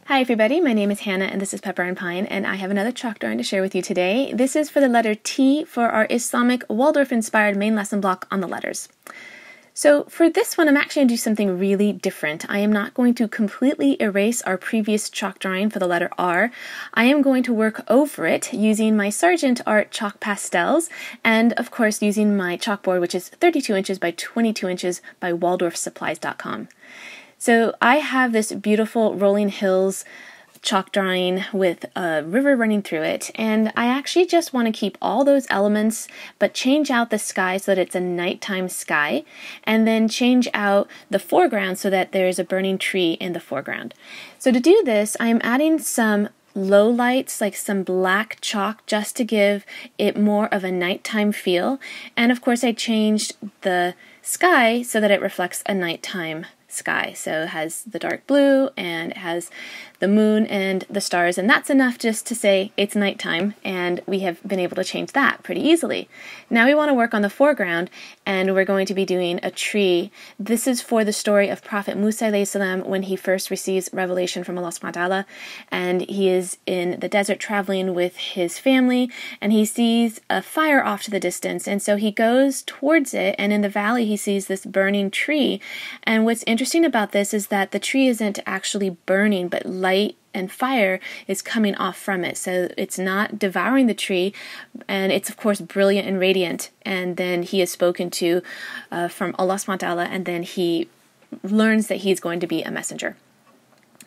Hi everybody, my name is Hannah and this is Pepper and Pine, and I have another chalk drawing to share with you today. This is for the letter T for our Islamic Waldorf-inspired main lesson block on the letters. So for this one, I'm actually going to do something really different. I am not going to completely erase our previous chalk drawing for the letter R. I am going to work over it using my Sargent Art chalk pastels and, of course, using my chalkboard, which is 32 inches by 22 inches by waldorfsupplies.com. So I have this beautiful rolling hills chalk drawing with a river running through it, and I actually just want to keep all those elements but change out the sky so that it's a nighttime sky, and then change out the foreground so that there's a burning tree in the foreground. So to do this, I am adding some low lights, like some black chalk, just to give it more of a nighttime feel. And of course I changed the sky so that it reflects a nighttime sky. So it has the dark blue and it has the moon and the stars, and that's enough just to say it's nighttime, and we have been able to change that pretty easily. Now we want to work on the foreground, and we're going to be doing a tree. This is for the story of Prophet Musa alayhi salam when he first receives revelation from Allah subhanahu wa ta'ala, and he is in the desert traveling with his family, and he sees a fire off to the distance, and so he goes towards it, and in the valley he sees this burning tree. And what's interesting about this is that the tree isn't actually burning, but light and fire is coming off from it. So it's not devouring the tree, and it's of course brilliant and radiant. And then he is spoken to from Allah subhanahu wa ta'ala, and then he learns that he's going to be a messenger.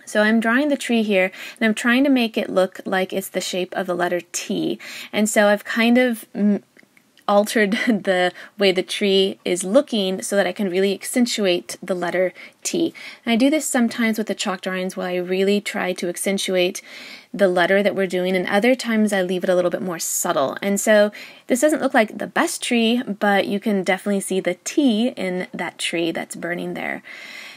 So I'm drawing the tree here, and I'm trying to make it look like it's the shape of the letter T. And so I've kind of altered the way the tree is looking so that I can really accentuate the letter T. And I do this sometimes with the chalk drawings where I really try to accentuate the letter that we're doing, and other times I leave it a little bit more subtle. And so this doesn't look like the best tree, but you can definitely see the T in that tree that's burning there.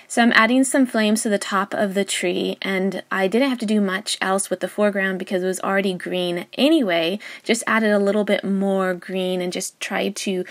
So I'm adding some flames to the top of the tree, and I didn't have to do much else with the foreground because it was already green anyway. Just added a little bit more green and just tried to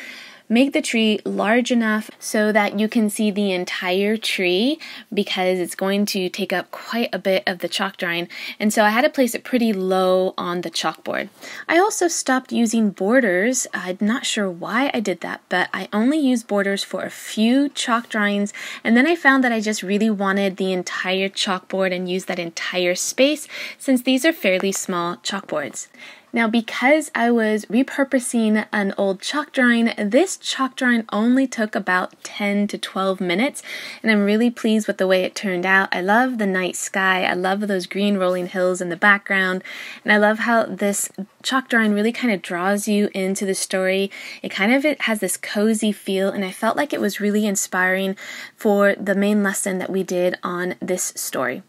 make the tree large enough so that you can see the entire tree, because it's going to take up quite a bit of the chalk drawing, and so I had to place it pretty low on the chalkboard. I also stopped using borders. I'm not sure why I did that, but I only used borders for a few chalk drawings, and then I found that I just really wanted the entire chalkboard and use that entire space, since these are fairly small chalkboards. Now, because I was repurposing an old chalk drawing, this chalk drawing only took about 10 to 12 minutes, and I'm really pleased with the way it turned out. I love the night sky, I love those green rolling hills in the background, and I love how this chalk drawing really kind of draws you into the story. It has this cozy feel, and I felt like it was really inspiring for the main lesson that we did on this story.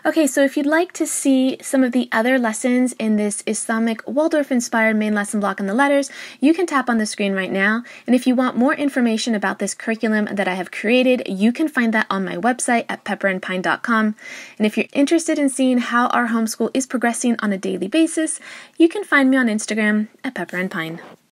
Okay, so if you'd like to see some of the other lessons in this Islamic Waldorf-inspired main lesson block on the letters, you can tap on the screen right now. And if you want more information about this curriculum that I have created, you can find that on my website at pepperandpine.com. And if you're interested in seeing how our homeschool is progressing on a daily basis, you can find me on Instagram at pepperandpine.